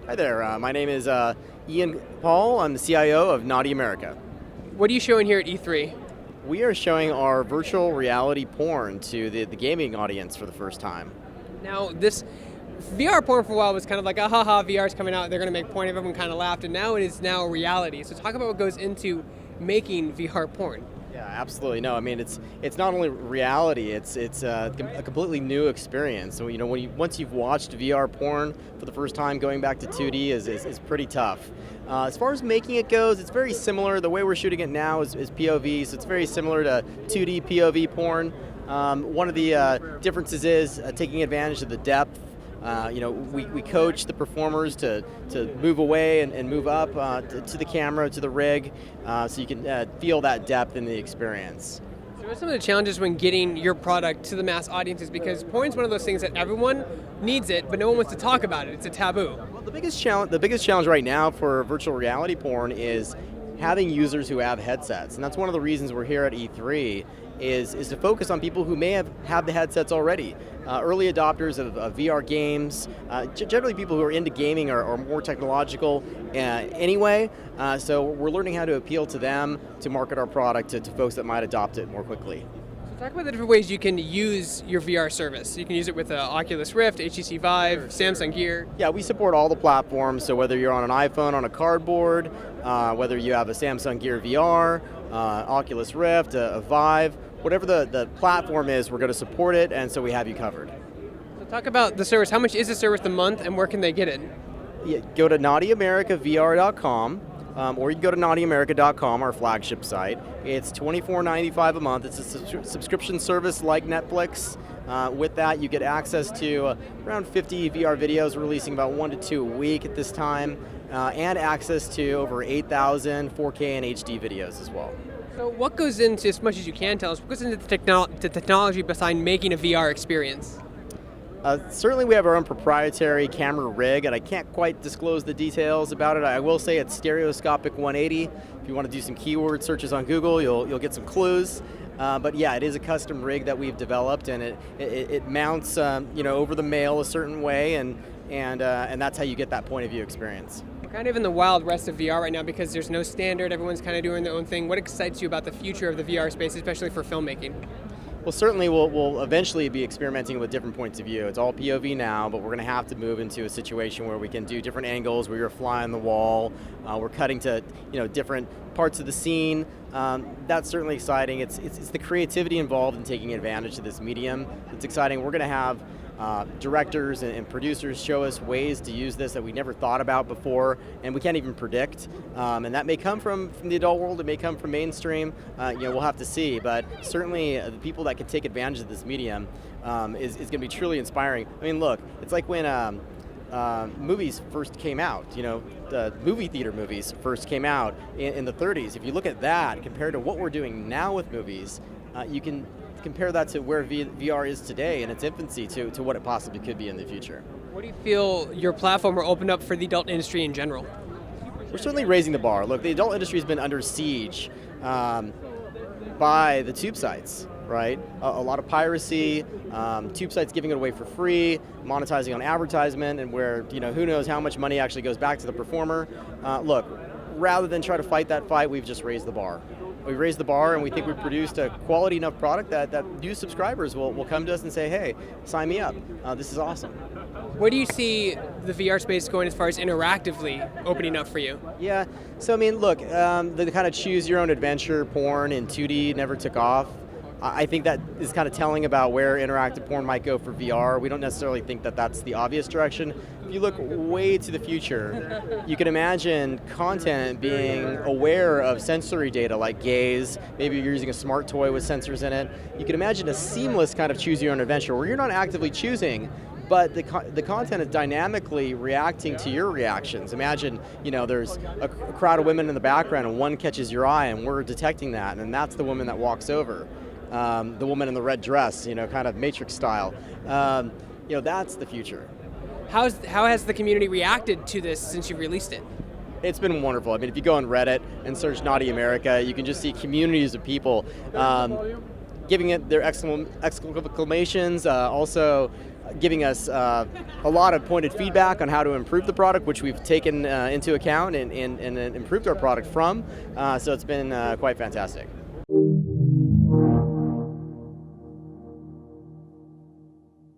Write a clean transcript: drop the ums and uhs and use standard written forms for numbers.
Hi there, my name is Ian Paul. I'm the CIO of Naughty America. What are you showing here at E3? We are showing our virtual reality porn to the gaming audience for the first time. Now, this VR porn for a while was kind of like, haha, VR's coming out, they're going to make porn, everyone kind of laughed, and now it is now a reality. So talk about what goes into making VR porn. Yeah, absolutely. No, I mean it's not only reality; it's a completely new experience. So once you've watched VR porn for the first time, going back to 2D is pretty tough. As far as making it goes, it's very similar. The way we're shooting it now is POV, so it's very similar to 2D POV porn. One of the differences is taking advantage of the depth. We coach the performers to move away and move up to the camera, to the rig, so you can feel that depth in the experience. So what are some of the challenges when getting your product to the mass audiences? Because porn's one of those things that everyone needs it, but no one wants to talk about it. It's a taboo. Well, the biggest challenge right now for virtual reality porn is having users who have headsets, and that's one of the reasons we're here at E3. Is to focus on people who may have the headsets already. Early adopters of VR games, generally people who are into gaming are more technological anyway, so we're learning how to appeal to them to market our product to folks that might adopt it more quickly. So talk about the different ways you can use your VR service. You can use it with Oculus Rift, HTC Vive, Samsung Gear. Yeah, we support all the platforms, so whether you're on an iPhone, on a cardboard, whether you have a Samsung Gear VR, Oculus Rift, a Vive, whatever the platform is, we're going to support it, and so we have you covered. So talk about the service. How much is the service a month, and where can they get it? Yeah, go to naughtyamericavr.com, or you can go to naughtyamericA.com, our flagship site. It's $24.95 a month. It's a subscription service like Netflix. With that, you get access to around 50 VR videos, releasing about 1 to 2 a week at this time, and access to over 8,000 4K and HD videos as well. So what goes into, as much as you can tell us, what goes into the technology behind making a VR experience? Certainly we have our own proprietary camera rig, and I can't quite disclose the details about it. I will say it's stereoscopic 180. If you want to do some keyword searches on Google, you'll get some clues. But yeah, it is a custom rig that we've developed, and it mounts over the mail a certain way, and that's how you get that point of view experience. We're kind of in the wild west of VR right now because there's no standard, everyone's kind of doing their own thing. What excites you about the future of the VR space, especially for filmmaking? Well, certainly we'll eventually be experimenting with different points of view. It's all POV now, but we're going to have to move into a situation where we can do different angles, where you're a fly on the wall. We're cutting to different parts of the scene. That's certainly exciting. It's the creativity involved in taking advantage of this medium. It's exciting. We're going to have directors and producers show us ways to use this that we never thought about before, and we can't even predict. And that may come from the adult world, it may come from mainstream. We'll have to see. But certainly, the people that can take advantage of this medium is going to be truly inspiring. I mean, look, it's like when movies first came out. The movie theater movies first came out in the 30s. If you look at that compared to what we're doing now with movies, you can compare that to where VR is today in its infancy to what it possibly could be in the future. What do you feel your platform will open up for the adult industry in general? We're certainly raising the bar. Look, the adult industry has been under siege by the tube sites, right? A lot of piracy, tube sites giving it away for free, monetizing on advertisement, and where who knows how much money actually goes back to the performer. Look, rather than try to fight that fight, we've just raised the bar. We've raised the bar, and we think we've produced a quality enough product that new subscribers will come to us and say, hey, sign me up. This is awesome. Where do you see the VR space going as far as interactively opening up for you? Yeah, so I mean, look, the kind of choose your own adventure porn in 2D never took off. I think that is kind of telling about where interactive porn might go for VR. We don't necessarily think that that's the obvious direction. If you look way to the future, you can imagine content being aware of sensory data like gaze. Maybe you're using a smart toy with sensors in it. You can imagine a seamless kind of choose your own adventure where you're not actively choosing, but the content is dynamically reacting to your reactions. Imagine, there's a crowd of women in the background and one catches your eye, and we're detecting that, and that's the woman that walks over. The woman in the red dress, kind of Matrix style. That's the future. How has the community reacted to this since you released it? It's been wonderful. I mean, if you go on Reddit and search Naughty America, you can just see communities of people giving it their exclamations, also giving us a lot of pointed feedback on how to improve the product, which we've taken into account and improved our product from. So it's been quite fantastic.